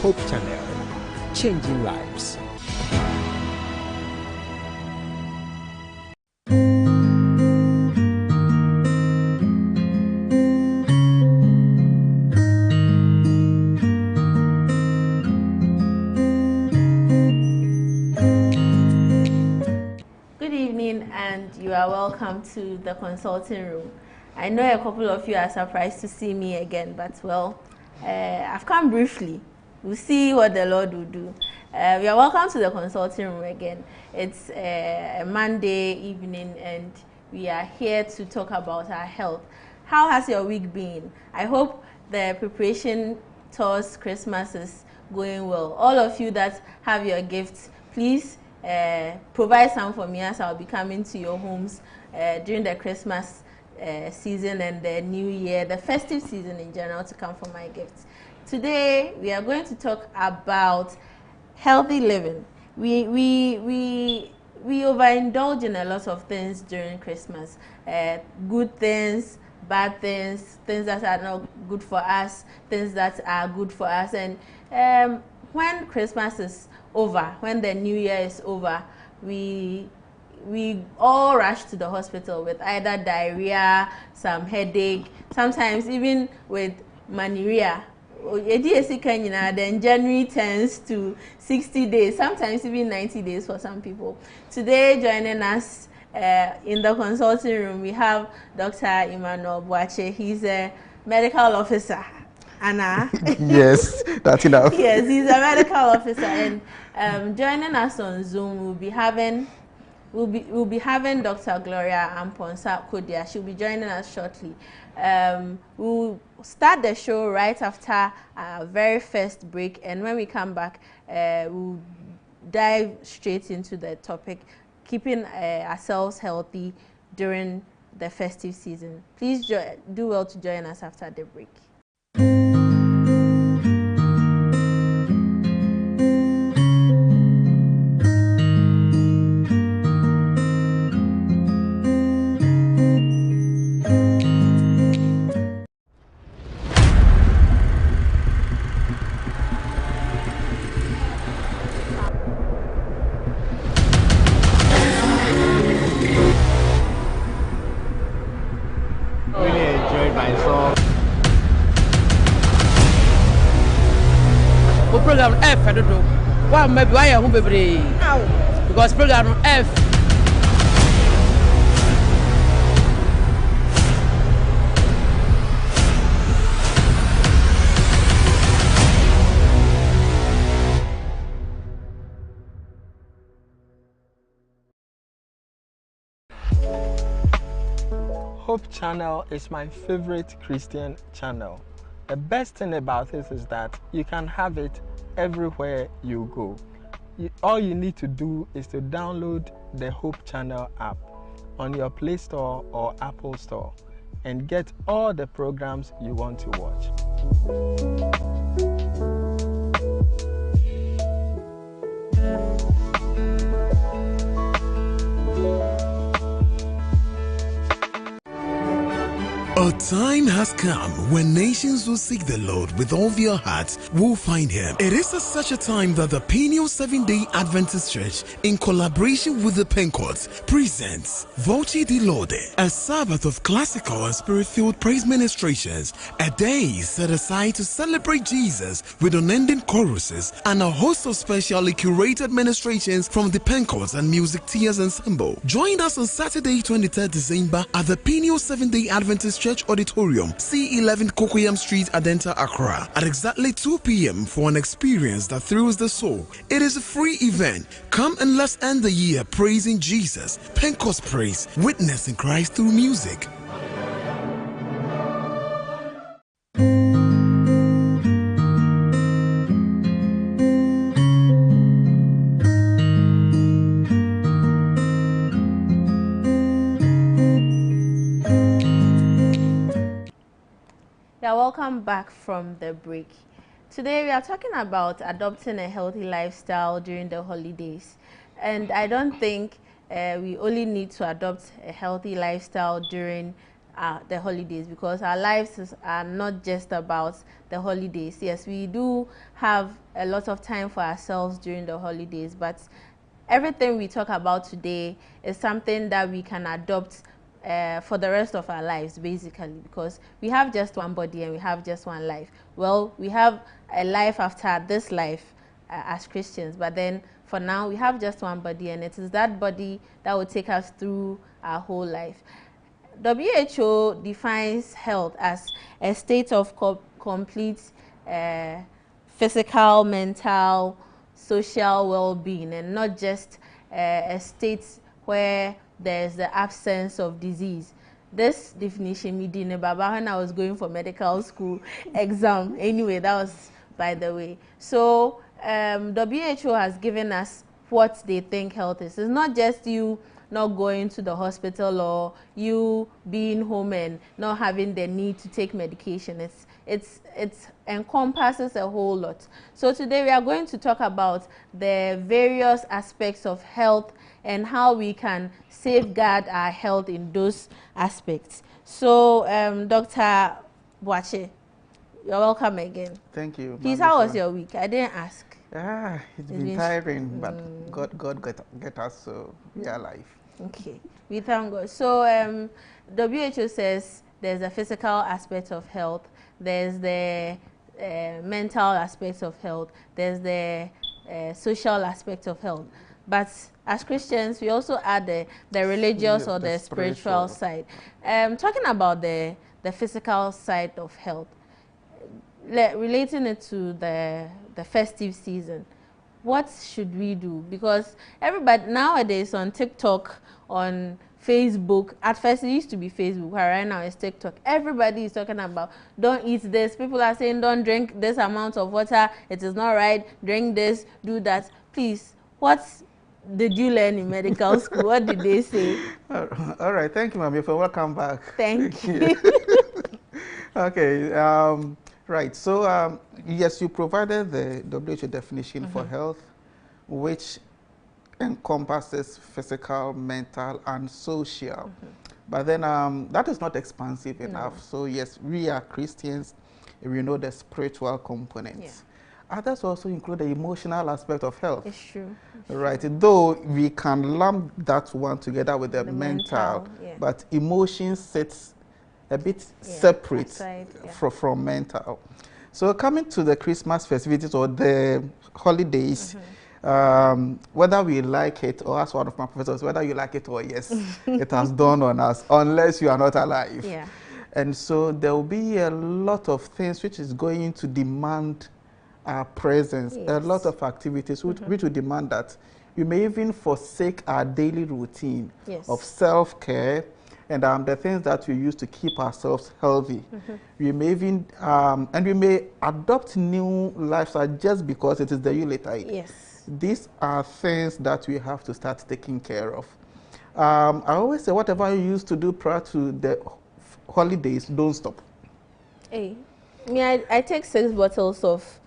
Hope Channel, changing lives. Good evening, and you are welcome to the consulting room. I know a couple of you are surprised to see me again, but well, I've come briefly. We'll see what the Lord will do. We are welcome to the consulting room again. It's a Monday evening, and we are here to talk about our health. How has your week been? I hope the preparation towards Christmas is going well. All of you that have your gifts, please provide some for me, as I'll be coming to your homes during the Christmas season and the New Year, the festive season in general, to come for my gifts. Today we are going to talk about healthy living. We overindulge in a lot of things during Christmas. Good things, bad things, things that are not good for us, things that are good for us. And when Christmas is over, when the New Year is over, we all rush to the hospital with either diarrhea, some headache, sometimes even with malaria. Then January turns to 60 days, sometimes even 90 days for some people. Today, joining us in the consulting room, we have Dr. Emmanuel Boache. He's a medical officer. Anna. Yes, that's enough. Yes, he's a medical officer, and joining us on Zoom, we'll be having Dr. Gloria Amponsa Kodia. She'll be joining us shortly. We'll start the show right after our very first break, and when we come back, we'll dive straight into the topic, keeping ourselves healthy during the festive season. Please do well to join us after the break. Program F, I don't know. Why maybe why are baby? Because program F. Hope Channel is my favorite Christian channel. The best thing about this is that you can have it everywhere you go. All you need to do is to download the Hope Channel app on your Play Store or Apple Store and get all the programs you want to watch. A time has come when nations who seek the Lord with all their hearts will find Him. It is at such a time that the Peniel Seventh-day Adventist Church, in collaboration with the Pencourts, presents Voce di Lode, a Sabbath of classical and spirit-filled praise ministrations, a day set aside to celebrate Jesus with unending choruses and a host of specially curated ministrations from the Pencourts and Music Tears Ensemble. Join us on Saturday, 23rd December at the Peniel Seventh-day Adventist Church Auditorium, C11 Kokoyam Street, Adenta, Accra, at exactly 2 p.m. for an experience that thrills the soul. It is a free event. Come and let's end the year praising Jesus. Pentecost Praise, witnessing Christ through music. Welcome back from the break. Today we are talking about adopting a healthy lifestyle during the holidays, and I don't think we only need to adopt a healthy lifestyle during the holidays, because our lives are not just about the holidays. Yes, we do have a lot of time for ourselves during the holidays, but everything we talk about today is something that we can adopt for the rest of our lives, basically, because we have just one body and we have just one life. Well, we have a life after this life as Christians, but then for now we have just one body, and it is that body that will take us through our whole life. WHO defines health as a state of complete physical, mental, social well-being, and not just a state where there's the absence of disease. This definition me did Baba when I was going for medical school exam. Anyway, that was by the way. So WHO has given us what they think health is. It's not just you not going to the hospital or you being home and not having the need to take medication. It encompasses a whole lot. So today we are going to talk about the various aspects of health and how we can safeguard our health in those aspects. So Dr. Boakye, you're welcome again. Thank you. Please, how was your week? I didn't ask. It's been tiring, but God get us, so we are alive. Okay, we thank God. So WHO says there's a physical aspect of health, there's the mental aspect of health, there's the social aspect of health. But as Christians, we also add the religious or the spiritual side. Talking about the physical side of health, relating it to the festive season, what should we do? Because everybody nowadays on TikTok, on Facebook, at first it used to be Facebook, but right now it's TikTok. Everybody is talking about don't eat this. People are saying don't drink this amount of water. It is not right. Drink this, do that. Please, what did you learn in medical school? What did they say? All right. Thank you, Mami, for welcome back. Thank you. Okay. Right. So, yes, you provided the WHO definition for health, which encompasses physical, mental, and social. But then that is not expansive enough. So, yes, we are Christians. We know the spiritual components. Others also include the emotional aspect of health. It's true. Right. Though we can lump that one together with the mental, but emotion sits a bit separate from mental. So coming to the Christmas festivities or the holidays, whether we like it, or as one of my professors, whether you like it or yes, it has dawned on us, unless you are not alive. And so there will be a lot of things which is going to demand our presence, a lot of activities which will demand that we may even forsake our daily routine of self-care and the things that we use to keep ourselves healthy. We may even, and we may adopt new lifestyle just because it is the Yuletide. These are things that we have to start taking care of. I always say, whatever you used to do prior to the holidays, don't stop. Hey, I take 6 bottles of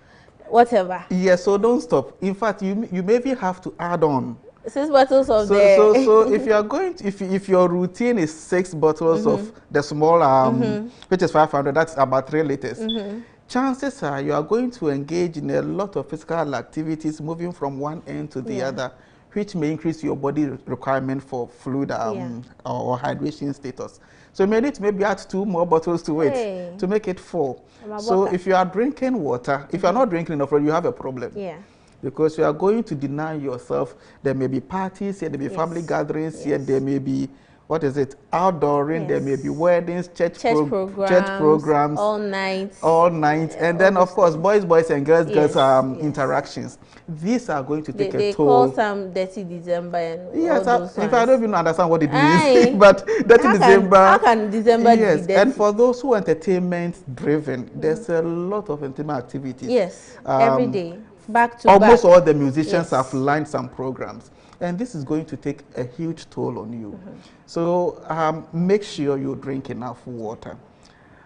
whatever. Yes, so don't stop. In fact, you maybe have to add on 6 bottles of so if you are going to, if your routine is 6 bottles of the small which is 500, that's about 3 liters. Chances are you are going to engage in a lot of physical activities, moving from one end to the other, which may increase your body requirement for fluid or hydration status. So you may need to maybe add 2 more bottles to it to make it 4. So if you are drinking water, if you are not drinking enough, you have a problem. Because you are going to deny yourself. There may be parties here, there may be family gatherings here, there may be, what is it, outdooring, there may be weddings, church programs, all night, and then of course boys and girls interactions. These are going to take a toll. They call some dirty December and all those if I don't even understand what it means, but dirty December. How can December be dirty? And for those who are entertainment driven, there's a lot of entertainment activities. Every day. Back to almost all the musicians have lined some programs, and this is going to take a huge toll on you. So make sure you drink enough water.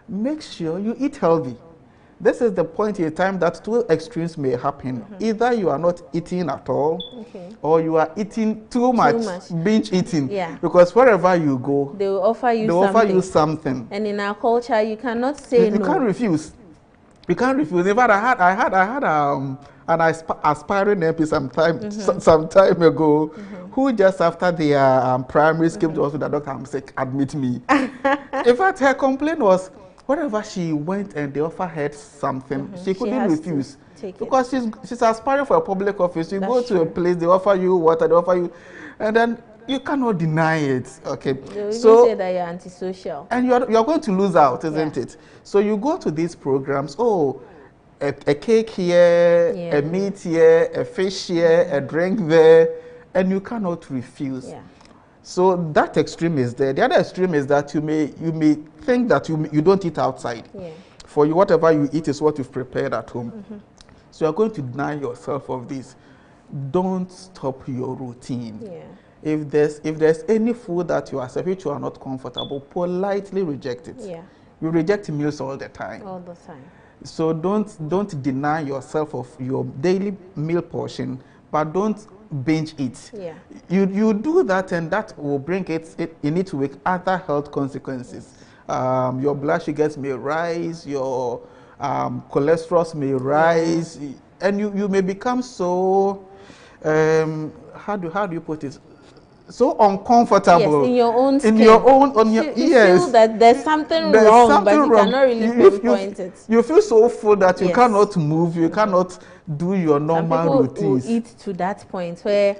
Make sure you eat healthy. this is the point in time that two extremes may happen. Either you are not eating at all, or you are eating too much. Binge eating. Yeah. Because wherever you go, they will offer you something. And in our culture, you cannot say no. You can't refuse. You can't refuse. In fact, I had an aspiring MP some time ago, who just after their primary came to us with the doctor, I'm sick, admit me. In fact, her complaint was, wherever she went and they offered her something, she couldn't refuse. Because she's aspiring for a public office. You go to a place, they offer you water, they offer you, and then you cannot deny it. Okay. They so say that you're antisocial. And you're going to lose out, isn't it? So you go to these programs, a cake here, a meat here, a fish here, a drink there, and you cannot refuse. Yeah. So that extreme is there. The other extreme is that you may think that you don't eat outside. Yeah. For you, whatever you eat is what you've prepared at home. So you're going to deny yourself of this. Don't stop your routine. Yeah. If there's any food that you accept which you are not comfortable, politely reject it. Yeah. You reject meals all the time. All the time. So don't deny yourself of your daily meal portion, but don't binge eat. Yeah. You do that, and that will bring it with other health consequences. Your blood sugars may rise, your cholesterol may rise, and you may become so how do you put it? So uncomfortable. Yes, in your own skin. You feel that there's something wrong, but you cannot really pinpoint it. You feel so full that you cannot move, you cannot do your normal routines. Some people will eat to that point where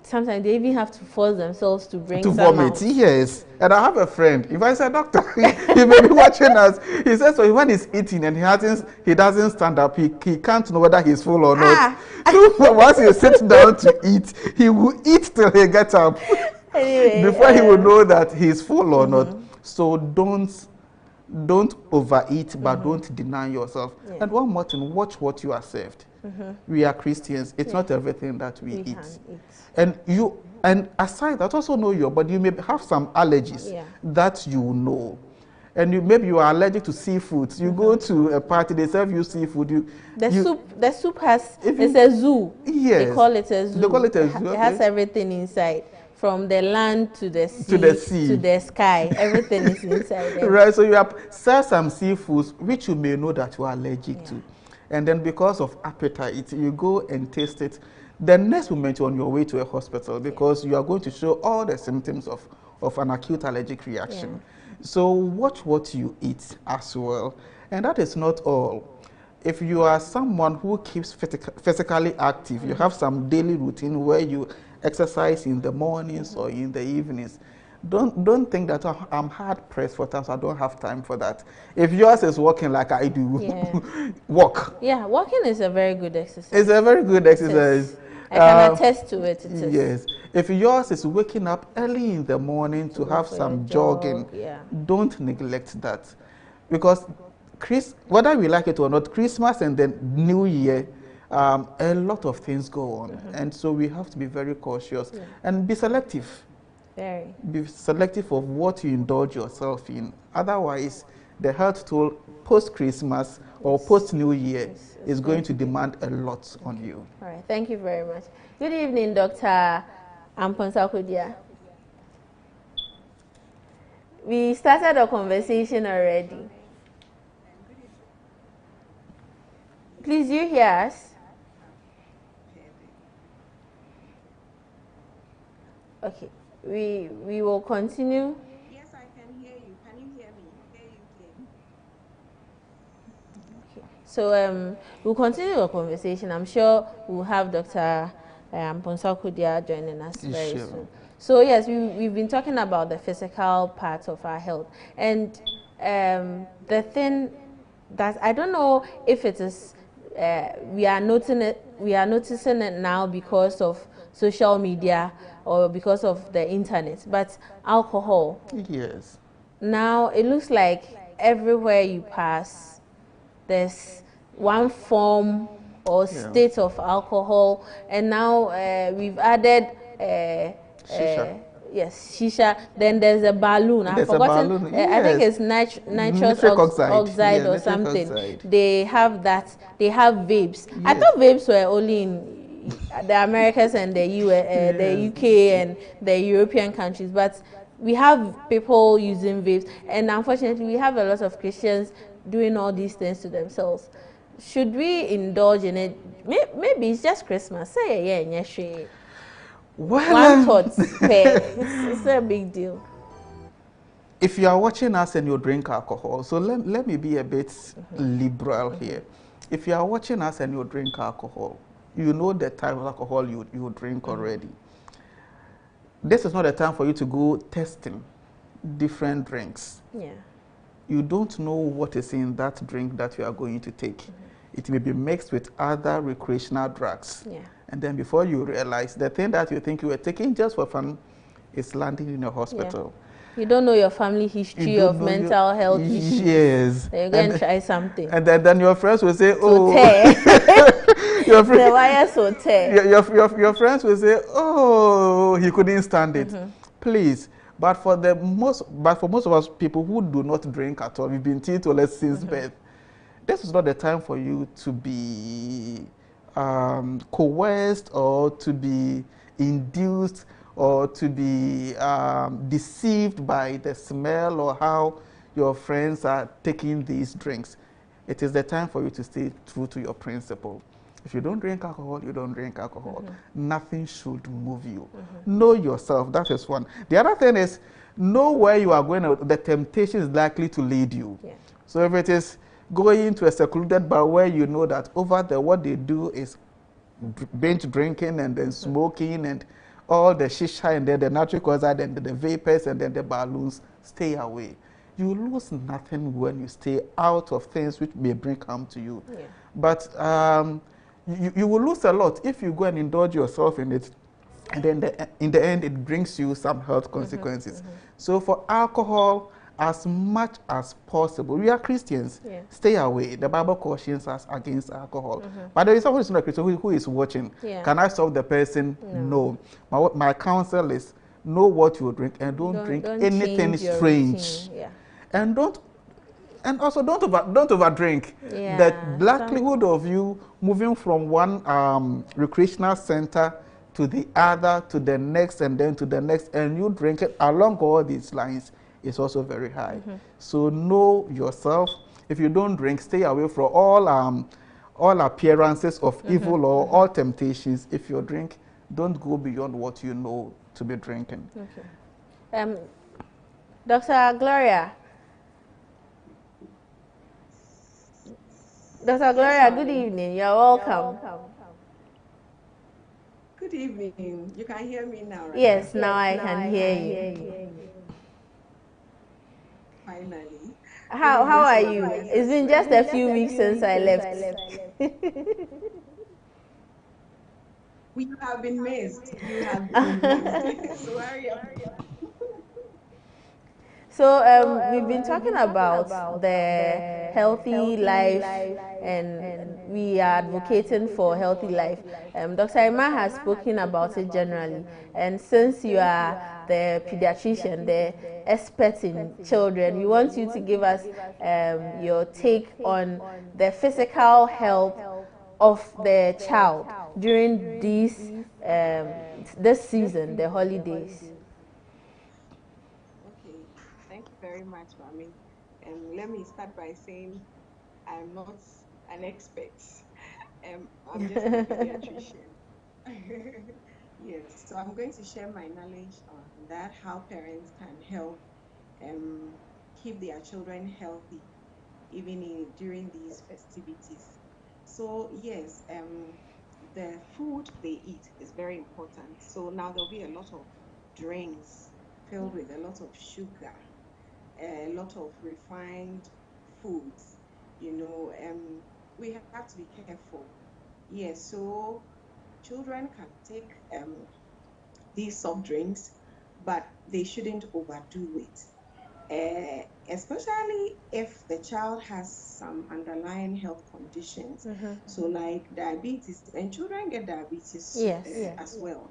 sometimes they even have to force themselves to bring some vomit. Out. Yes. And I have a friend. If I say, doctor, he may be watching us. He says, so when he's eating and he doesn't stand up, he can't know whether he's full or not. So once he sits down to eat, he will eat till he gets up. Anyway, before he will know that he's full or not. So don't overeat, but don't deny yourself. Yeah. And one more thing, watch what you are served. We are Christians. It's not everything that we eat. And aside that, also know your body. You may have some allergies that you know. And maybe you are allergic to seafood. You go to a party, they serve you seafood. The soup it's a zoo. Yes. They call it a zoo. They call it a zoo. It has everything inside. From the land to the sea, to the sky, everything is inside there. Right, so you have some seafoods which you may know that you are allergic to. And then because of appetite, you go and taste it. The next moment you're on your way to a hospital because you are going to show all the symptoms of an acute allergic reaction. Yeah. So watch what you eat as well. And that is not all. If you are someone who keeps physically active, you have some daily routine where you exercise in the mornings or in the evenings, don't think that I'm hard pressed for time, so I don't have time for that. If yours is walking like I do, walk. Yeah, walking is a very good exercise. It's a very good exercise. I can attest to it. Yes. If yours is waking up early in the morning to have some jogging, don't neglect that. Because whether we like it or not, Christmas and then New Year, a lot of things go on. And so we have to be very cautious and be selective. Very. Be selective of what you indulge yourself in. Otherwise, the health toll post-Christmas or post-New Year is going to demand a lot on you. All right. Thank you very much. Good evening, Dr. Amponsah Kodia. We started a conversation already. Please, you hear us? Okay. We will continue. Yes, I can hear you. Can you hear me? Hear you clearly. Okay. So we'll continue our conversation. I'm sure we'll have Dr. Amponsah Kodia joining us very soon. So yes, we've been talking about the physical part of our health, and the thing that I don't know if it is we are noticing it now because of social media or because of the internet, but alcohol. Yes. Now it looks like everywhere you pass, there's one form or state of alcohol, and now we've added Yes, shisha. Then there's a balloon. I've forgotten. Balloon. I think it's nitrous oxide or something. Oxide. They have that. They have vapes. Yes. I thought vapes were only in the Americas and the the UK and the European countries, but we have people using vapes, and unfortunately, we have a lot of Christians doing all these things to themselves. Should we indulge in it? Maybe it's just Christmas. Say yeah. Well, one thought, it's a big deal. If you are watching us and you drink alcohol, so let me be a bit liberal here. If you are watching us and you drink alcohol, you know the type of alcohol you drink already. This is not the time for you to go testing different drinks. Yeah. You don't know what is in that drink that you are going to take. It may be mixed with other recreational drugs. Yeah. And then before you realize, the thing that you think you were taking just for fun is landing in a hospital. Yeah. You don't know your family history of mental health issues. Yes. Then you're going to try something. And then your friends will say, oh. The wires will tear. Your friends will say, oh, he couldn't stand it. Please. But for most of us people who do not drink at all, we've been teetotalers since birth. This is not the time for you to be coerced or to be induced or to be deceived by the smell or how your friends are taking these drinks. It is the time for you to stay true to your principle. If you don't drink alcohol, you don't drink alcohol. Nothing should move you. Know yourself. That is one. The other thing is, know where you are going. The temptation is likely to lead you. Yeah. So if it is going to a secluded bar where you know that over there what they do is binge drinking and then smoking and all the shisha and then the nitric oxide and the vapors and then the balloons, stay away. You lose nothing when you stay out of things which may bring harm to you. Yeah. But you will lose a lot if you go and indulge yourself in it, and then in the end it brings you some health consequences. So for alcohol, as much as possible, we are Christians, stay away. The Bible cautions us against alcohol. But there is someone who is not a Christian who is watching. Can I stop the person? No. My counsel is, know what you drink and don't drink anything strange. And also don't overdrink. The likelihood of you moving from one recreational center to the other, to the next, and then to the next, and you drink it along all these lines is also very high. So know yourself. If you don't drink, stay away from all appearances of evil or all temptations. If you drink, don't go beyond what you know to be drinking. Dr. Gloria. Dr. Gloria, good evening. You're welcome. Good evening. You can hear me now, right? Yes, now I can hear you. Finally. How are you? It's been just a few weeks since I left. We have been missed. You have been missed. So hurry up. So we've been talking about the healthy life, and we are advocating for healthy life. Dr. Emma has spoken about it generally, and since you are the pediatrician, the expert in children, we want you to give us your take on the physical health of the child during this season, the holidays. Very much, Mami. Let me start by saying I'm not an expert. I'm just a pediatrician. Yes, so I'm going to share my knowledge on that, how parents can help keep their children healthy, even during these festivities. So yes, the food they eat is very important. So now there'll be a lot of drinks filled with a lot of sugar, a lot of refined foods, we have to be careful. Yes, so children can take these soft drinks, but they shouldn't overdo it, especially if the child has some underlying health conditions. So like diabetes, and children get diabetes as well.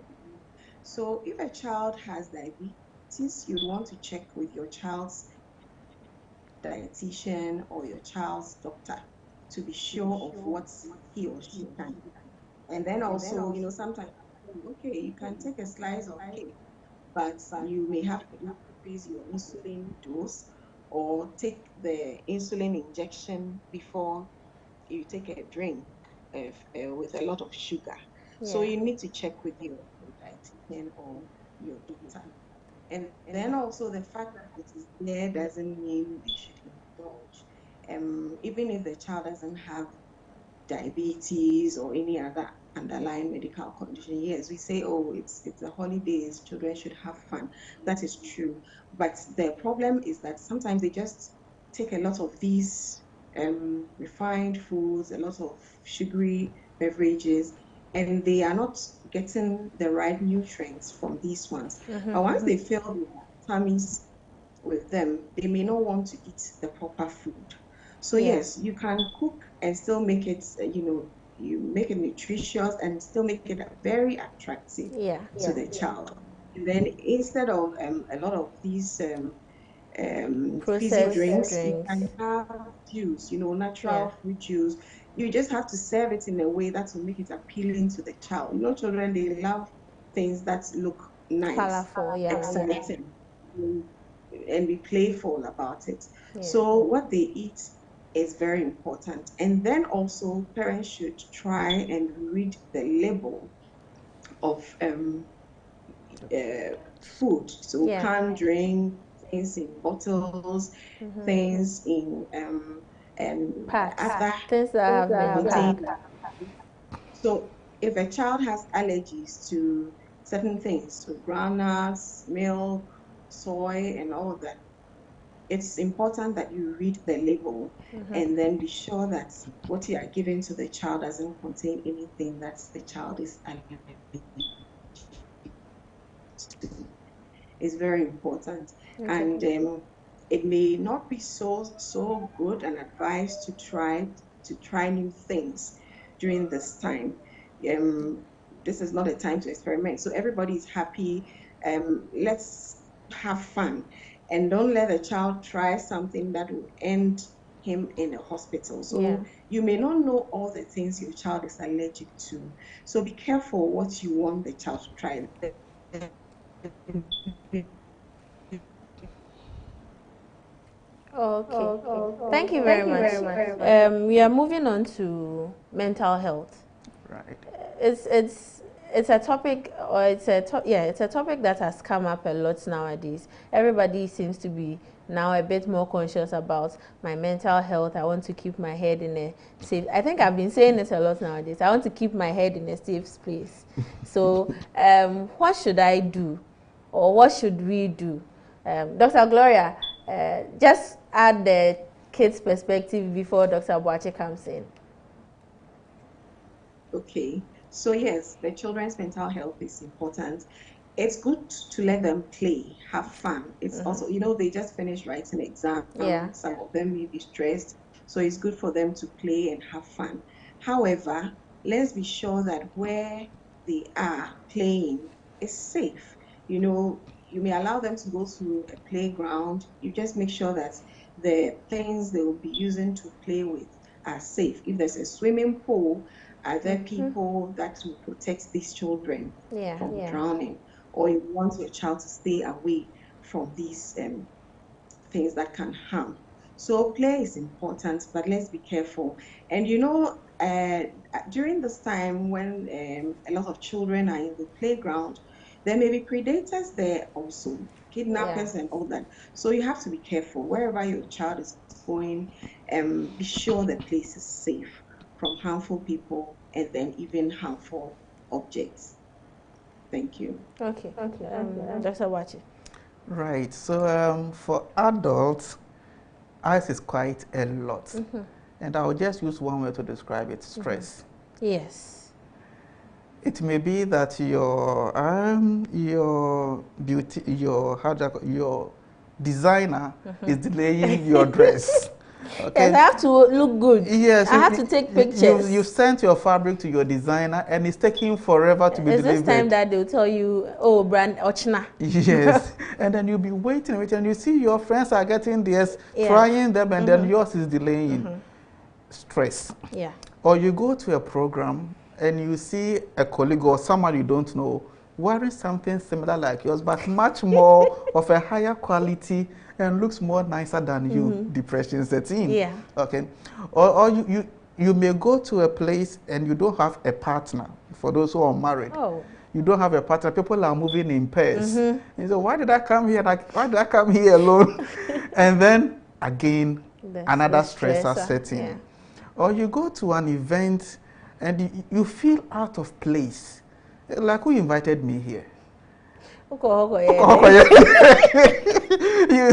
So if a child has diabetes, you'd want to check with your child's dietitian or your child's doctor to be sure of what he or she can. And then also, you know, sometimes, okay, you can take a slice of cake, but you may have to increase your insulin dose or take the insulin injection before you take a drink with a lot of sugar. Yeah. So you need to check with your dietitian or your doctor. And then also the fact that it is there doesn't mean they should indulge. Even if the child doesn't have diabetes or any other underlying medical condition, yes, we say, oh, it's the holidays, children should have fun. That is true. But the problem is that sometimes they just take a lot of these refined foods, a lot of sugary beverages, and they are not getting the right nutrients from these ones. But once they fill their tummies with them, they may not want to eat the proper food. So yes, you can cook and still make it, you know, you make it nutritious and still make it very attractive to the child. And then instead of a lot of these fizzy drinks, you can have juice, you know, natural fruit juice. You just have to serve it in a way that will make it appealing to the child. You know, children, they love things that look nice, colorful, exciting, and be playful about it. So what they eat is very important. And then also parents should try and read the label of food. So canned drink, things in bottles, things in other things that have been packed. So if a child has allergies to certain things, to groundnuts, milk, soy, and all that, it's important that you read the label and then be sure that what you are giving to the child doesn't contain anything that the child is allergic to. It's very important. And it may not be so good and advised to try new things during this time. This is not a time to experiment. So everybody is happy. Let's have fun. And don't let the child try something that will end him in a hospital. So you may not know all the things your child is allergic to. So be careful what you want the child to try. Okay. Thank you very much. We are moving on to mental health. Right. It's a topic, or it's a topic that has come up a lot nowadays. Everybody seems to be now a bit more conscious about my mental health. I want to keep my head in a safe. I think I've been saying it a lot nowadays. I want to keep my head in a safe place. So, what should I do, or what should we do? Dr. Gloria, just add the kids' perspective before Dr. Boakye comes in. Okay. So yes, the children's mental health is important. It's good to let them play, have fun. It's also, you know, they just finished writing exams. Some of them may be stressed. So it's good for them to play and have fun. However, let's be sure that where they are playing is safe. You know, you may allow them to go to a playground. You just make sure that the things they will be using to play with are safe. If there's a swimming pool, are there people that will protect these children from drowning? Or you want your child to stay away from these things that can harm. So play is important, but let's be careful. And you know, during this time when a lot of children are in the playground, there may be predators there also, kidnappers and all that. So you have to be careful. Wherever your child is going, be sure the place is safe from harmful people and then even harmful objects. Thank you. Okay. Dr. Boakye. Right. So for adults, ours is quite a lot. And I'll just use one word to describe it: stress. Yes. It may be that your beauty, your designer is delaying your dress. Okay. Yes, I have to look good. Yes. I have to take pictures. You've sent your fabric to your designer and it's taking forever to be delivered. Is this time that they'll tell you, oh, brand Ochna? Yes. And then you'll be waiting, and you see your friends are getting theirs, trying them, and then yours is delaying. Stress. Yeah. Or you go to a program and you see a colleague or someone you don't know wearing something similar like yours, but much more of a higher quality and looks more nicer than you. Depression sets in. Yeah. Okay. Or you may go to a place and you don't have a partner. For those who are married, you don't have a partner. People are moving in pairs. And so why did I come here? Why did I come here alone? And then again, another stressor setting. Yeah. Or you go to an event and you feel out of place. Like, who invited me here? You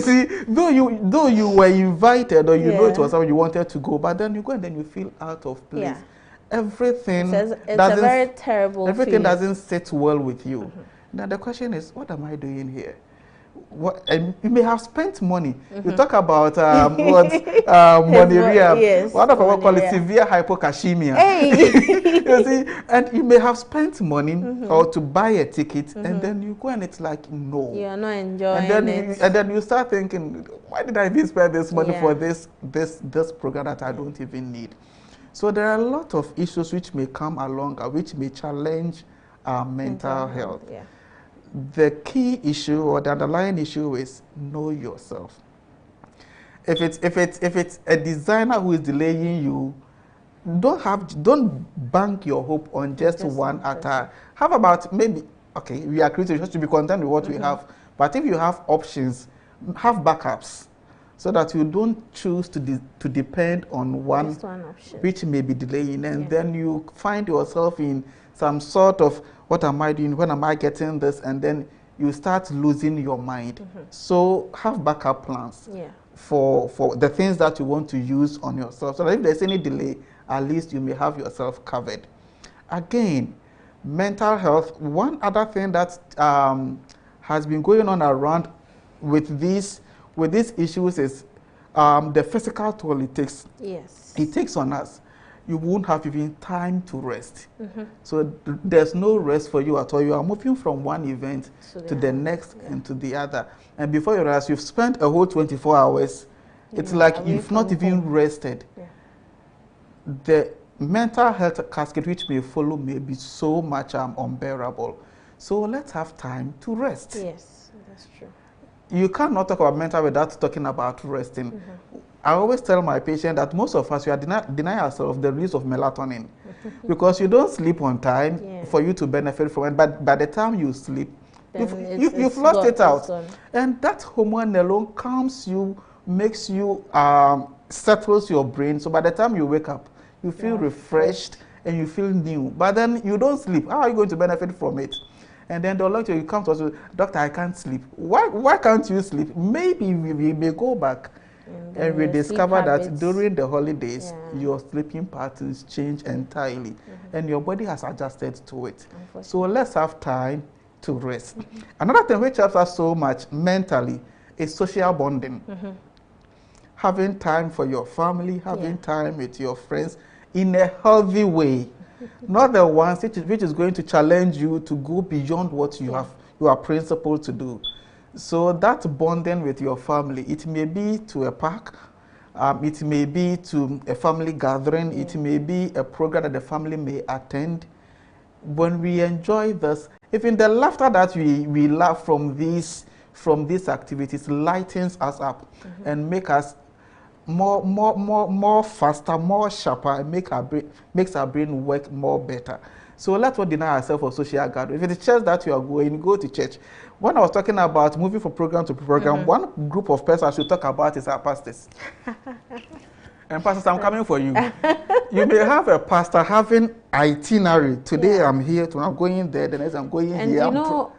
see, though you were invited, or you know it was something you wanted to go, but then you go and then you feel out of place. Yeah. Everything it's a very terrible everything feeling. Doesn't sit well with you. Now the question is, what am I doing here? And you may have spent money. You talk about monoria. Yes, one of our call it severe hypocalcemia. Hey. You see, and you may have spent money or to buy a ticket, and then you go and it's like, no, you're not enjoying and then you start thinking, why did I even spend this money for this program that I don't even need? So there are a lot of issues which may come along, which may challenge our mental health. Yeah. The key issue or the underlying issue is know yourself. If it's a designer who is delaying you, don't bank your hope on just one attire. Have about maybe, okay, we are creative, just to be content with what we have. But if you have options, have backups, so that you don't choose to depend on one option, which may be delaying, and then you find yourself in some sort of, what am I doing? When am I getting this? And then you start losing your mind. So have backup plans for the things that you want to use on yourself. So that if there's any delay, at least you may have yourself covered. Again, mental health. One other thing that has been going on around with these issues is the physical toll it takes. Yes. It takes on us. You won't have even time to rest. So there's no rest for you at all. You are moving from one event to the next and to the other. And before you realize, you've spent a whole 24 hours. It's like you've not even rested. The mental health cascade which may follow may be so much unbearable. So let's have time to rest. Yes, that's true. You cannot talk about mental without talking about resting. I always tell my patient that most of us, we are denying ourselves the release of melatonin because you don't sleep on time for you to benefit from it. But by the time you sleep, you've lost it out. And that hormone alone calms you, makes you, settles your brain. So by the time you wake up, you feel refreshed and you feel new. But then you don't sleep. How are you going to benefit from it? And then the doctor, you come to us, doctor, I can't sleep. Why can't you sleep? Maybe we may go back and we discover that during the holidays, your sleeping patterns change entirely and your body has adjusted to it. So let's have time to rest. Another thing which helps us so much mentally is social bonding. Having time for your family, having time with your friends in a healthy way. Not the ones which is going to challenge you to go beyond what you are principled to do. So that bonding with your family, it may be to a park, it may be to a family gathering, it may be a program that the family may attend. When we enjoy this, even the laughter that we laugh from these activities lightens us up and make us more faster, more sharper, and makes our brain work more better. So let's not deny ourselves of social gathering. If it's church that you are going, go to church. When I was talking about moving from program to program, one group of persons I should talk about is our pastors. And pastors, I'm coming for you. You may have a pastor having itinerary. Today I'm here, tomorrow I'm going there, the next I'm going and here. And you know,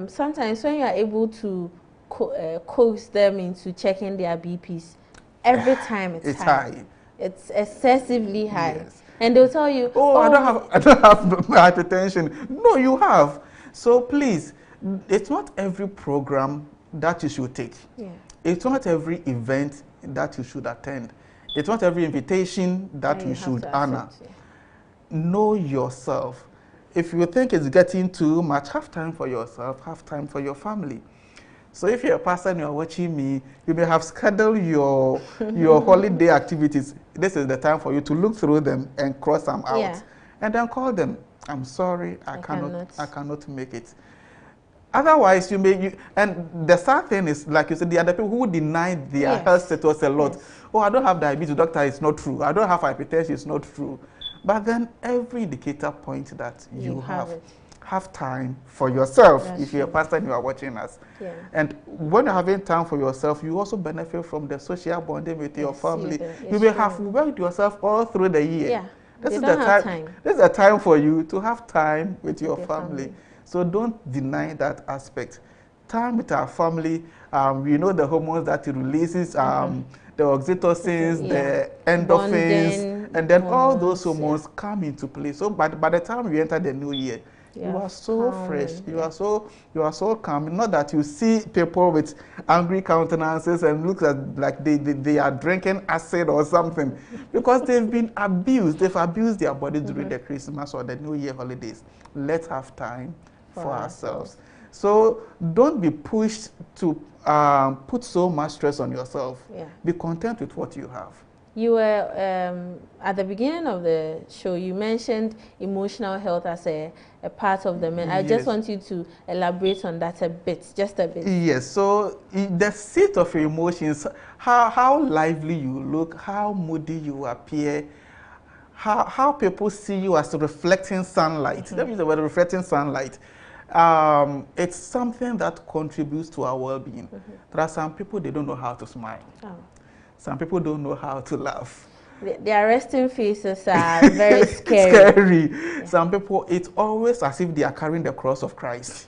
sometimes when you are able to coax them into checking their BPs, every time it's high. It's excessively high. Yes. And they'll tell you, I don't have hypertension. No, you have. So please, it's not every program that you should take. It's not every event that you should attend. It's not every invitation that you should honor. Know yourself. If you think it's getting too much, have time for yourself, have time for your family. So if you're a pastor and you're watching me, you may have scheduled your holiday activities. This is the time for you to look through them and cross them out. And then call them. I'm sorry, I cannot make it. Otherwise, and the sad thing is, like you said, the other people who deny their health status a lot. Oh, I don't have diabetes, doctor, it's not true. I don't have hypertension, it's not true. But then every indicator points that you have time for yourself. That's if you're a pastor and you are watching us. And when you're having time for yourself, you also benefit from the social bonding with your family. You may have worked yourself all through the year. This is the time. This is the time for you to have time with your family. So don't deny that aspect. Time with our family, we know the hormones that it releases, the oxytocins, the endorphins, and then all those hormones come into play. So by the time we enter the new year, you are so fresh, you are so calm. Not that you see people with angry countenances and looks like they are drinking acid or something, because they've been abused. They've abused their body during the Christmas or the New Year holidays. Let's have time for ourselves. So don't be pushed to put so much stress on yourself. Be content with what you have. You were, at the beginning of the show, you mentioned emotional health as a part of the men. I just want you to elaborate on that a bit, just a bit. Yes, so the seat of your emotions, how lively you look, how moody you appear, how people see you as reflecting sunlight. That means the word reflecting sunlight. It's something that contributes to our well-being. There are some people, they don't know how to smile. Some people don't know how to laugh. Their resting faces are very scary. Some people, it's always as if they are carrying the cross of Christ.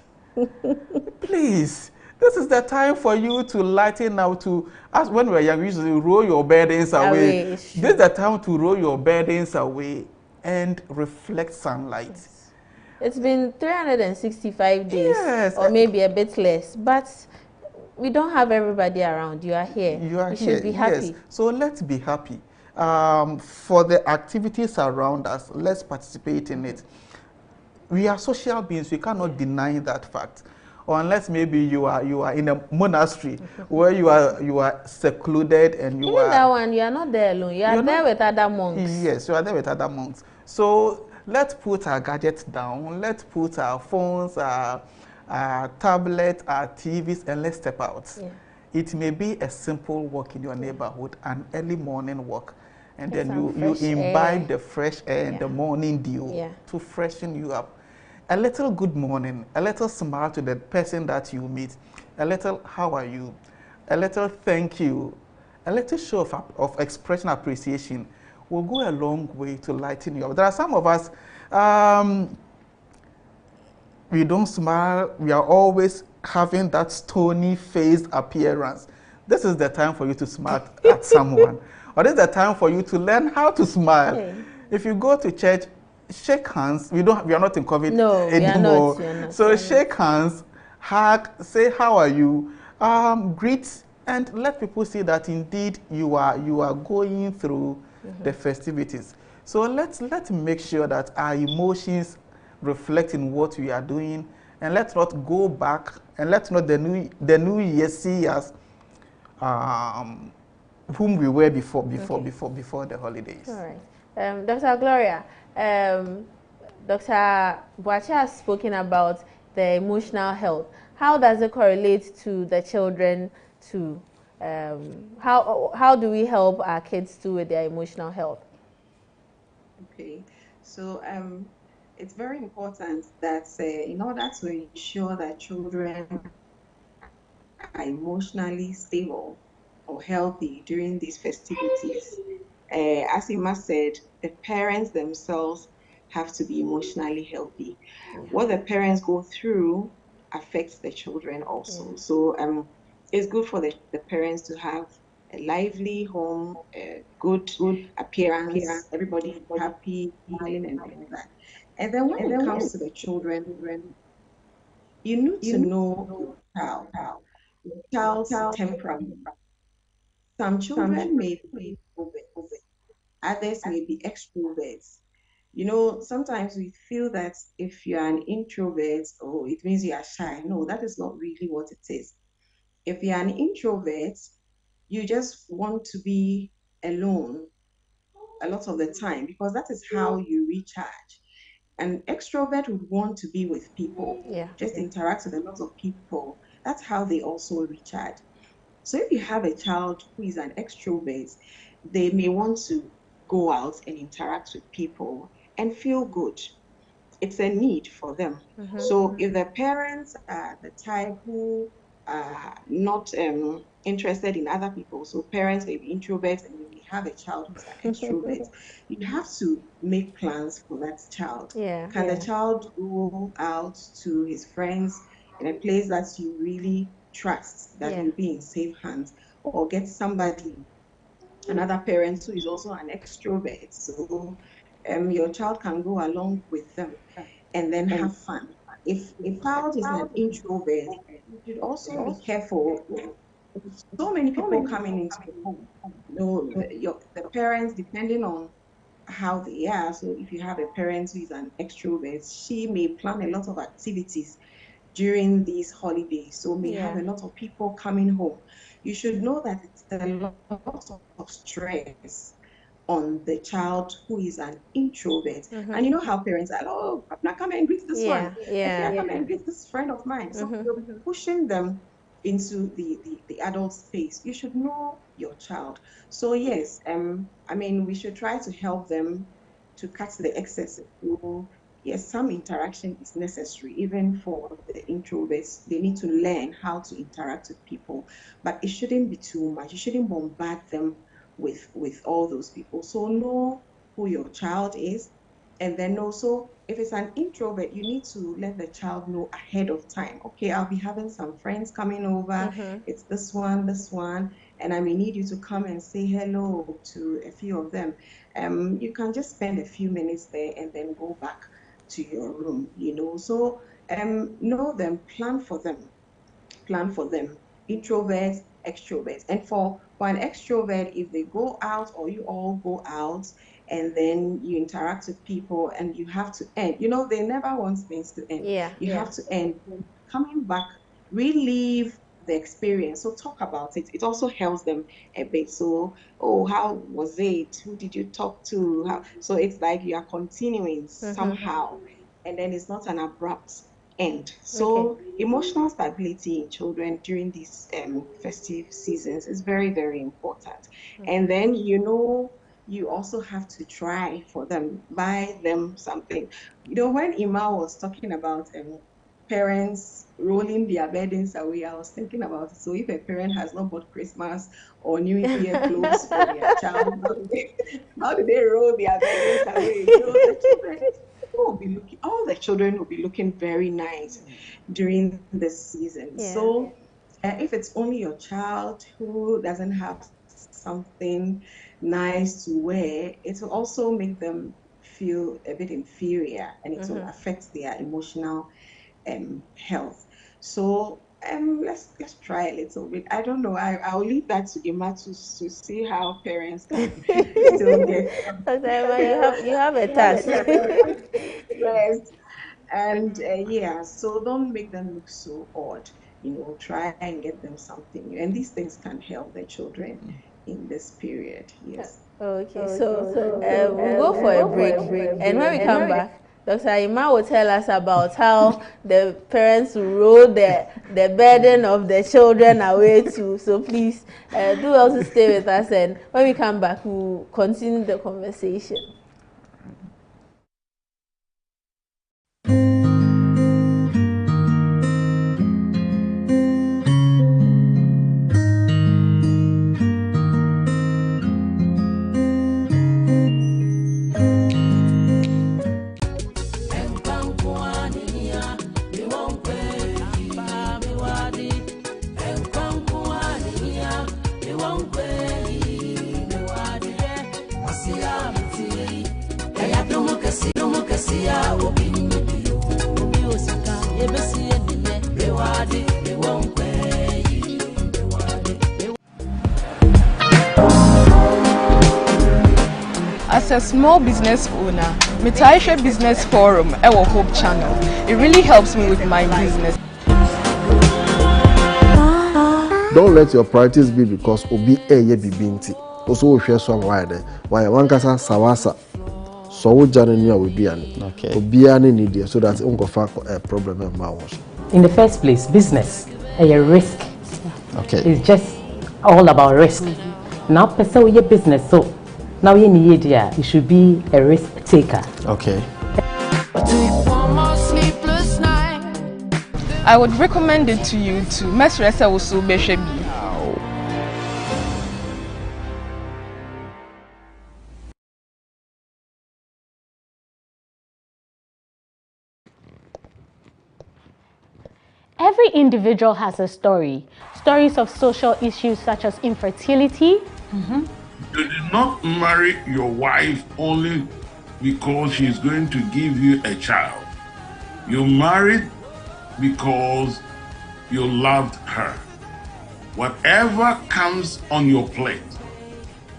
Please, this is the time for you to lighten up, as when we were young, we used to roll your burdens away. This is the time to roll your burdens away and reflect sunlight. It's been 365 days, or maybe a bit less, but we don't have everybody around. You are here. You should be happy. Yes. So let's be happy. For the activities around us, let's participate in it. We are social beings. We cannot deny that fact. Or unless maybe you are in a monastery where you are secluded and you that one, you are not there alone. You are there with other monks. Yes, you are there with other monks. So let's put our gadgets down. Let's put our phones, our tablets, our TVs, and let's step out. It may be a simple walk in your neighborhood, an early morning walk, and then you imbibe the fresh air and the morning dew to freshen you up. A little good morning, a little smile to the person that you meet, a little how are you, a little thank you, a little show of expression appreciation will go a long way to lighten you up. There are some of us, we don't smile, we are always having that stony-faced appearance. This is the time for you to smile at someone. Or this is the time for you to learn how to smile. If you go to church, shake hands. We are not in COVID anymore. We are not. So shake hands, hug, say how are you, greet, and let people see that indeed you are going through the festivities. So let's make sure that our emotions reflect in what we are doing, and let's not go back, and let's not the new year see us whom we were before the holidays. All right, Dr. Gloria, Dr. Boakye has spoken about the emotional health. How does it correlate to the children too? How do we help our kids too with their emotional health? Okay, so it's very important that in order to ensure that children are emotionally stable or healthy during these festivities, as Emma said, the parents themselves have to be emotionally healthy. What the parents go through affects the children also. So it's good for the parents to have a lively home, a good appearance, everybody happy, smiling, and all that. And then when it comes to the children, you need to know your child's temperament. Some children may be introverts, others may be extroverts. You know, sometimes we feel that if you're an introvert, oh, it means you are shy. No, that is not really what it is. If you're an introvert, you just want to be alone a lot of the time because that is how you recharge. An extrovert would want to be with people, just interact with a lot of people. That's how they also recharge. So if you have a child who is an extrovert, they may want to go out and interact with people and feel good. It's a need for them. So if the parents are the type who are not interested in other people, so parents may be introverts and you may have a child who's an extrovert, you have to make plans for that child. Can the child go out to his friends in a place that you really trust, that will be in safe hands, or get somebody, another parent who is also an extrovert, so your child can go along with them and then have fun. If a child is an introvert, you should also be careful. So many people coming into the home. You know, the parents, depending on how they are. So if you have a parent who is an extrovert, she may plan a lot of activities during these holidays. So may have a lot of people coming home. You should know that it's a lot of stress on the child who is an introvert. And you know how parents are, oh, I'm not coming and greet this one. I'm coming and greet this friend of mine. So you're pushing them into the adult space. You should know your child. So yes, I mean, we should try to help them to cut the excess. Yes, some interaction is necessary, even for the introverts. They need to learn how to interact with people, but it shouldn't be too much. You shouldn't bombard them with all those people. So know who your child is, and then also if it's an introvert, you need to let the child know ahead of time. Okay, I'll be having some friends coming over. It's this one, and I may need you to come and say hello to a few of them. You can just spend a few minutes there and then go back to your room, you know. So know them, plan for them, introverts, extroverts. And for an extrovert, if they go out or you all go out and then you interact with people and you have to end, you know, they never want things to end. You have to end. Coming back, relive the experience. So talk about it. It also helps them a bit. So, oh, how was it? Who did you talk to? So it's like you are continuing somehow, and then it's not an abrupt end. So emotional stability in children during these festive seasons is very, very important. And then, you know, you also have to try for them, buy them something. You know, when Ima was talking about parents rolling their burdens away, I was thinking about it. So if a parent has not bought Christmas or New Year clothes for their child, how do they roll their burdens away? You know, the children will be looking, all the children will be looking very nice during this season. So if it's only your child who doesn't have something nice to wear, it will also make them feel a bit inferior, and it will affect their emotional health. So let's try a little bit. I don't know. I'll leave that to Emma to see how parents can still get. You have a task. Yes, and so don't make them look so odd. You know, try and get them something new, and these things can help the children in this period. Yes. Okay, so we'll go for a break, and when we come back, Dr. Ima will tell us about how the parents roll the burden of the children away too. So please do also stay with us, and when we come back, we'll continue the conversation. See, as a small business owner, Mitaisha Business Forum, our Hope channel, it really helps me with my business. Don't let your priorities be because obi eye bibinti. Also share some why one kasa sawasa. So January will be an okay. Obi ani need so that ungo fa a problem in my wash. In the first place, business a risk. Okay. It's just all about risk. Now pursue your business, so now you need you should be a risk taker. Okay. I would recommend it to you to Mesresa Usu Beshebi. Every individual has a story. Stories of social issues such as infertility. You did not marry your wife only because she's going to give you a child. You married because you loved her. Whatever comes on your plate,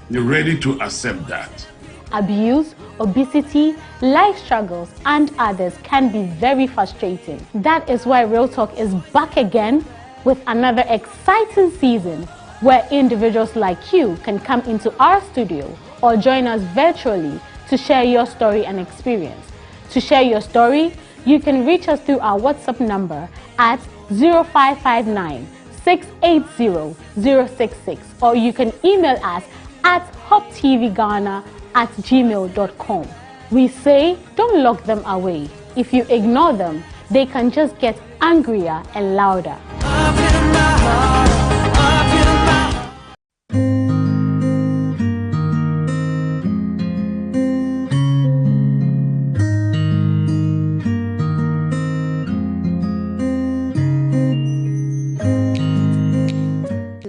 you're ready to accept that. Abuse, obesity, life struggles, and others can be very frustrating. That is why Real Talk is back again with another exciting season where individuals like you can come into our studio or join us virtually to share your story and experience. To share your story, you can reach us through our WhatsApp number at 0559 680 066, or you can email us at hoptvghana@gmail.com. We say don't lock them away. If you ignore them, they can just get angrier and louder.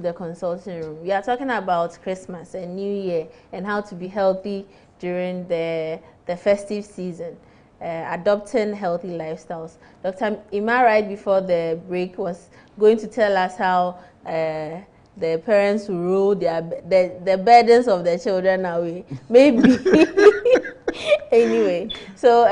The consulting room. We are talking about Christmas and New Year and how to be healthy during the festive season, adopting healthy lifestyles. Dr. Ima right before the break was going to tell us how the parents who rule the burdens of their children away. Maybe. Anyway, so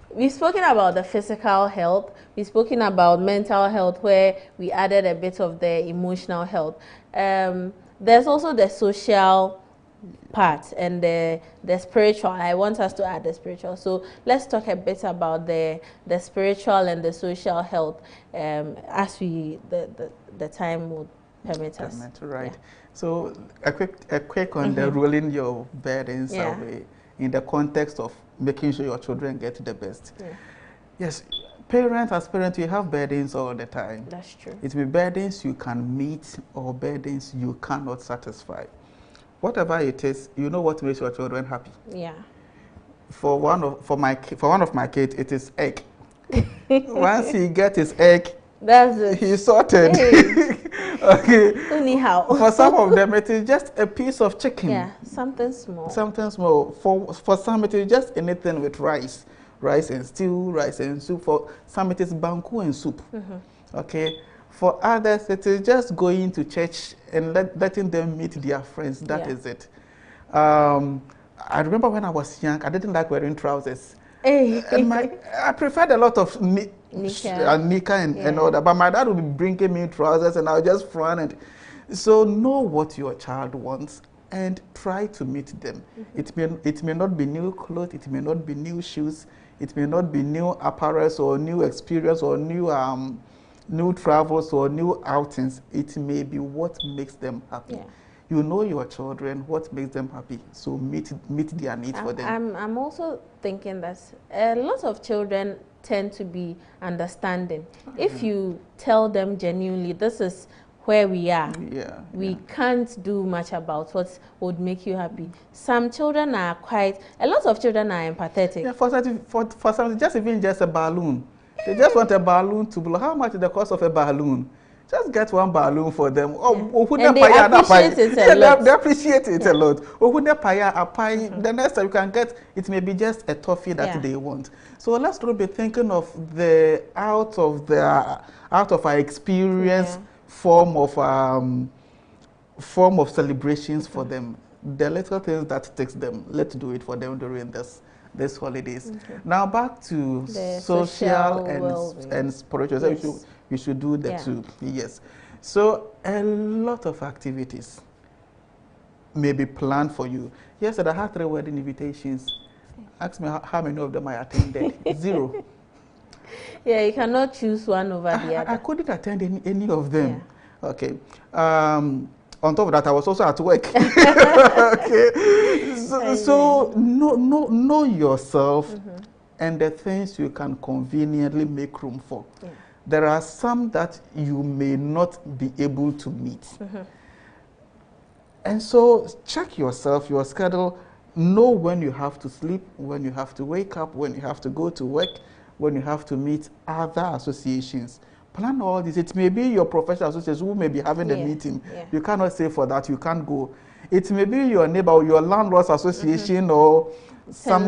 we've spoken about the physical health. We've spoken about mental health, where we added a bit of the emotional health. There's also the social part and the spiritual. I want us to add the spiritual. So let's talk a bit about the spiritual and the social health as the time would permit us. Right. Yeah. So a quick on the rolling your burdens away in the context of making sure your children get the best. Yeah. Yes. As parents, you have burdens all the time. That's true. It will be burdens you can meet or burdens you cannot satisfy. Whatever it is, you know what makes your children happy. Yeah. For one of my kids, it is egg. Once he gets his egg, that's it. He's sorted. Hey. Okay. Anyhow. For some of them, it is just a piece of chicken. Yeah, something small. Something small. For some, it is just anything with rice. Rice and stew, rice and soup. For some, it is banku and soup. Okay. For others, it is just going to church and letting them meet their friends. That is it. I remember when I was young, I didn't like wearing trousers. Hey. I preferred a lot of nika and all that. But my dad would be bringing me trousers and I would just frown. And so know what your child wants and try to meet them. It may not be new clothes, it may not be new shoes, it may not be new apparels or new experience or new travels or new outings. It may be what makes them happy. Yeah. You know your children, what makes them happy, so meet their needs for them. I'm also thinking that a lot of children tend to be understanding. If you tell them genuinely, this is where we are, we can't do much about what would make you happy. Some children are a lot of children are empathetic. Yeah, for some, just a balloon. They just want a balloon to blow. How much is the cost of a balloon? Just get one balloon for them. And they appreciate it a lot. They appreciate it a lot. The next time you can get, it may be just a toffee that they want. So let's not be thinking of the out of our experience form of celebrations for them. the little things that takes them, let's do it for them during this holidays. Now back to the social and spiritual. Yes. So we should do the two. Yes. So a lot of activities may be planned for you. Yesterday I had 3 wedding invitations. Ask me how many of them I attended. 0. Yeah, you cannot choose one over the other. I couldn't attend any of them. Yeah. Okay. On top of that, I was also at work. Okay. So know yourself and the things you can conveniently make room for. Yeah. There are some that you may not be able to meet. And so check yourself, your schedule. Know when you have to sleep, when you have to wake up, when you have to go to work, when you have to meet other associations. Plan all this. It may be your professional associates who may be having a meeting. Yeah. You cannot say for that, you can't go. It may be your neighbor or your landlord's association or some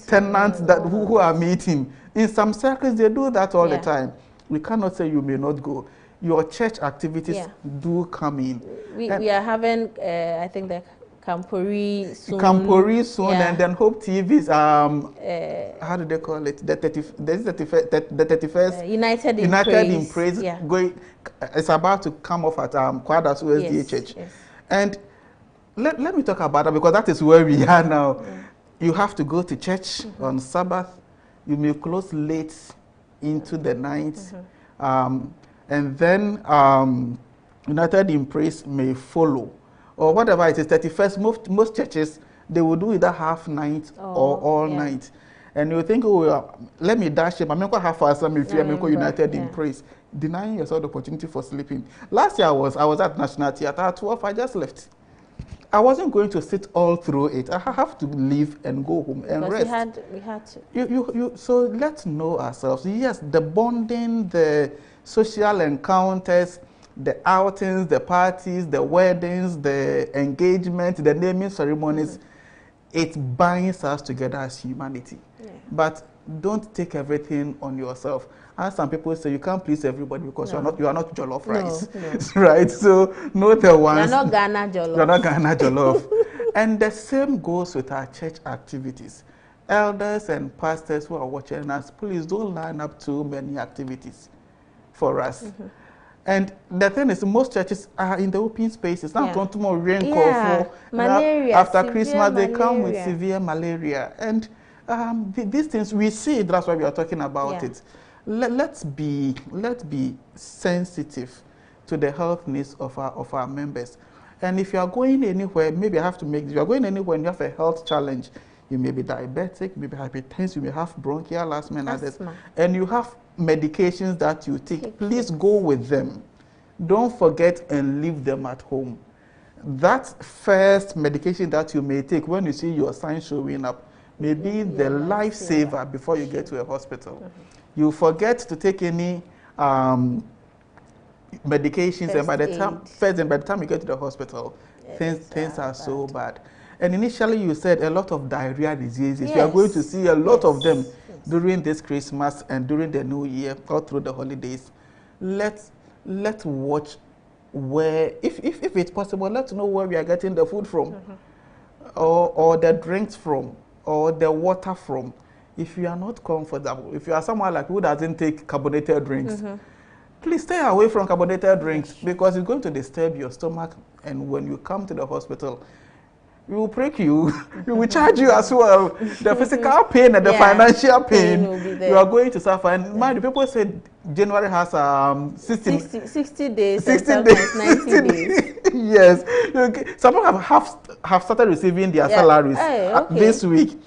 tenants that who are meeting. In some circles, they do that all the time. We cannot say you may not go. Your church activities do come in. We are having, I think, the Campori soon. And then Hope TV's, how do they call it? The 31st. United in Praise. Yeah. It's about to come off at Quadas USDA Church. Yes. And let me talk about that because that is where we are now. Yeah. You have to go to church on Sabbath. You may close late into the night. And then United in Praise may follow. Or whatever it is, 31st, most churches, they will do either half night or all night. And you think, oh, let me dash it. I'm going to have some if you're United in Praise. Denying yourself the opportunity for sleeping. Last year I was at National Theatre at 12. I just left. I wasn't going to sit all through it. I have to leave and go home and rest. We had to. So let's know ourselves. Yes, the bonding, the social encounters, the outings, the parties, the weddings, the engagement, the naming ceremonies, it binds us together as humanity. Yeah. But don't take everything on yourself. As some people say, you can't please everybody because you are not jollof rice. No. Right? So know the ones. You're not Ghana jollof. You're not Ghana jollof. And the same goes with our church activities. Elders and pastors who are watching us, please don't line up too many activities for us. And the thing is, most churches are in the open spaces. Now, tomorrow rain call for malaria. After Christmas, they come with severe malaria. And these things, we see it, that's why we are talking about it. Let's be sensitive to the health needs of our members. And if you are going anywhere, maybe I have to make this. If you are going anywhere and you have a health challenge, you may be diabetic, maybe hypertensive, you may have bronchial asthma and others. And you have medications that you take, please go with them. Don't forget and leave them at home. That first medication that you may take when you see your signs showing up may be the lifesaver before you get to a hospital. You forget to take any medications, and by the time you get to the hospital, things are so bad. And initially you said a lot of diarrhea diseases. You are going to see a lot of them during this Christmas and during the New Year, all through the holidays. Let's watch where, if it's possible, let's know where we are getting the food from, or the drinks from, or the water from. If you are not comfortable, if you are someone like who doesn't take carbonated drinks, please stay away from carbonated drinks because it's going to disturb your stomach. And when you come to the hospital, we will prick you, we will charge you as well. The physical pain and the financial pain you are going to suffer. And mind, people said January has 60 days, 60 days, 90 days. Yes. Some people have started receiving their salaries this week.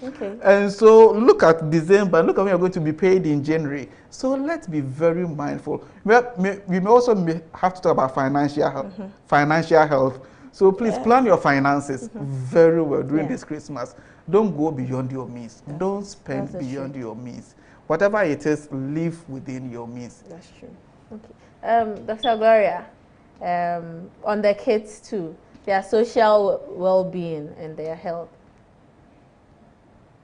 And so look at December, look at when you're going to be paid in January. So let's be very mindful. We may also have to talk about financial health. So please plan your finances very well during this Christmas. Don't go beyond your means. Don't spend beyond your means. Whatever it is, live within your means. That's true. Okay. Dr. Gloria, on the kids too, their social well-being and their health.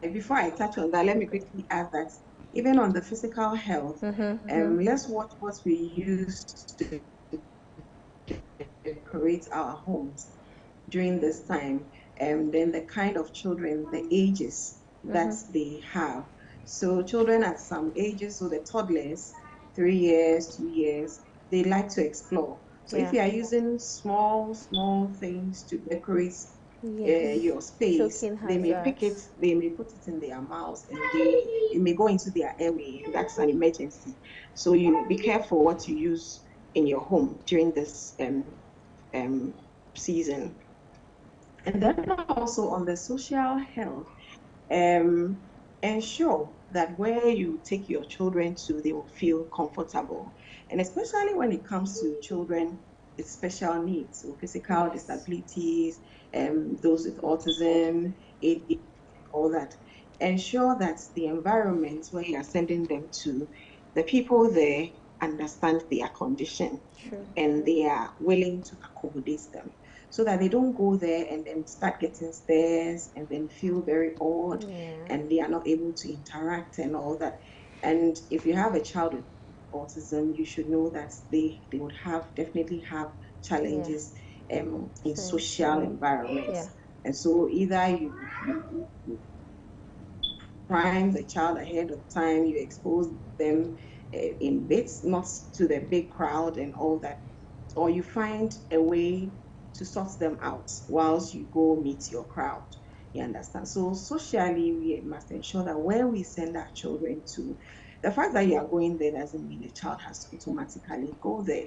Before I touch on that, let me quickly add that even on the physical health, let's watch what we use to decorate our homes during this time. and then the kind of children, the ages that they have. So children at some ages, so the toddlers, 3 years, 2 years, they like to explore. So if you are using small things to decorate your space, they may pick it, they may put it in their mouths, and it may go into their airway. That's an emergency. So you be careful what you use in your home during this season. And then also on the social health, ensure that where you take your children to, they will feel comfortable. And especially when it comes to children with special needs, so physical disabilities, those with autism, ADHD, all that. Ensure that the environment where you are sending them to, the people there understand their condition and they are willing to accommodate them, so that they don't go there and then start getting stares and then feel very odd and they are not able to interact and all that. And if you have a child with autism, you should know that they would definitely have challenges in social environments. And so either you prime the child ahead of time, you expose them in bits, not to the big crowd and all that, or you find a way to sort them out whilst you go meet your crowd. You understand? So socially, we must ensure that where we send our children to, the fact that you are going there doesn't mean the child has to automatically go there.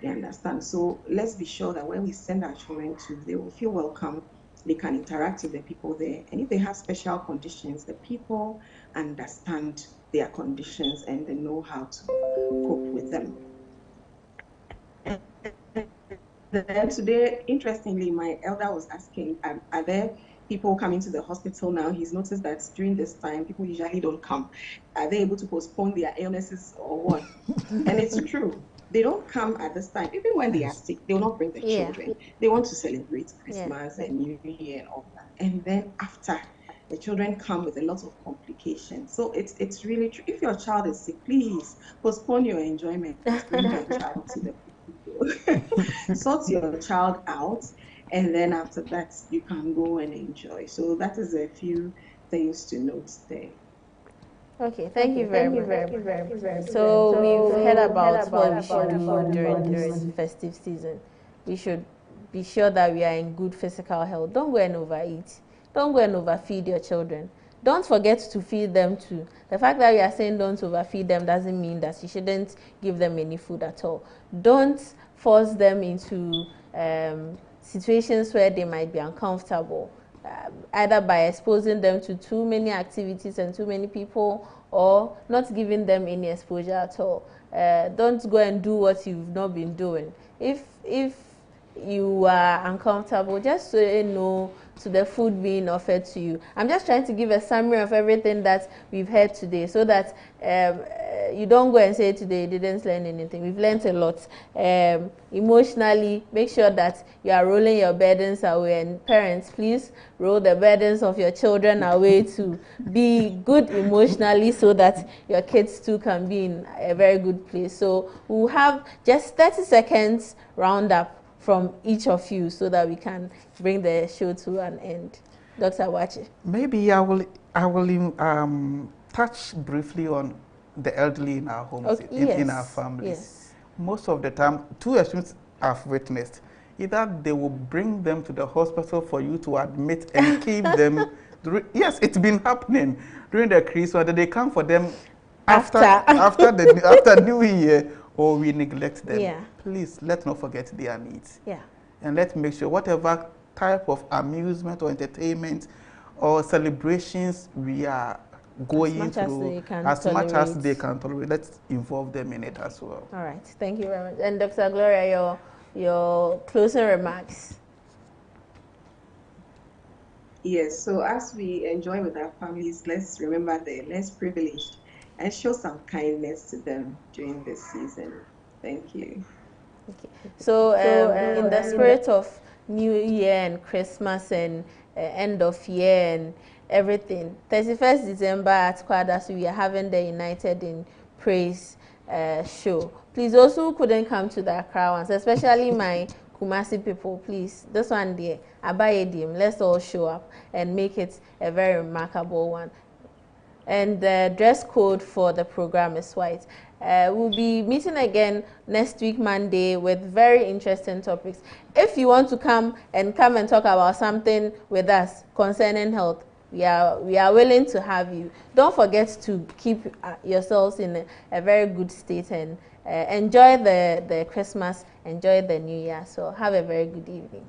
You understand? So let's be sure that when we send our children to, they will feel welcome, they can interact with the people there. And if they have special conditions, the people understand their conditions and they know how to cope with them. Then today, interestingly, my elder was asking, are there people coming to the hospital now? He's noticed that during this time, people usually don't come. Are they able to postpone their illnesses or what? And it's true. They don't come at this time. Even when they are sick, they will not bring the children. They want to celebrate Christmas and New Year and all that. And then after, the children come with a lot of complications. So it's really true. If your child is sick, please postpone your enjoyment. Bring your child to the sort your child out, and then after that you can go and enjoy. So that is a few things to note there. Okay, thank you very much. So we've heard about what we should do during this festive season. We should be sure that we are in good physical health. Don't go and overeat. Don't go and overfeed your children. Don't forget to feed them too. The fact that we are saying don't overfeed them doesn't mean that you shouldn't give them any food at all. Don't force them into situations where they might be uncomfortable, either by exposing them to too many activities and too many people, or not giving them any exposure at all. Don't go and do what you've not been doing. If you are uncomfortable, just say no to the food being offered to you. I'm just trying to give a summary of everything that we've heard today, so that you don't go and say today you didn't learn anything. We've learned a lot. Emotionally, make sure that you are rolling your burdens away. And parents, please roll the burdens of your children away to be good emotionally, so that your kids too can be in a very good place. So we'll have just 30 seconds roundup from each of you, so that we can bring the show to an end. Dr. Wachi. Maybe I will touch briefly on the elderly in our homes, in our families. Yes. Most of the time, two extremes I've witnessed. Either they will bring them to the hospital for you to admit and keep them. Yes, it's been happening during the Christmas. They come for them after New Year, or we neglect them. Yeah. Please, let's not forget their needs. Yeah. And let's make sure whatever type of amusement or entertainment or celebrations we are going through, as much as they can tolerate, let's involve them in it as well. All right. Thank you very much. And Dr. Gloria, your closing remarks. Yes, so as we enjoy with our families, let's remember the less privileged and show some kindness to them during this season. Thank you. Okay. So in the spirit of New Year and Christmas and end of year and everything, 31st December at Kwadas, we are having the United in Praise show. Please, those who couldn't come to the Accra ones, especially my Kumasi people, please, this one there, Abayedim, let's all show up and make it a very remarkable one. And the dress code for the program is white. We'll be meeting again next week, Monday, with very interesting topics. If you want to come and talk about something with us concerning health, we are willing to have you. Don't forget to keep yourselves in a very good state and enjoy the Christmas, enjoy the New Year. So have a very good evening.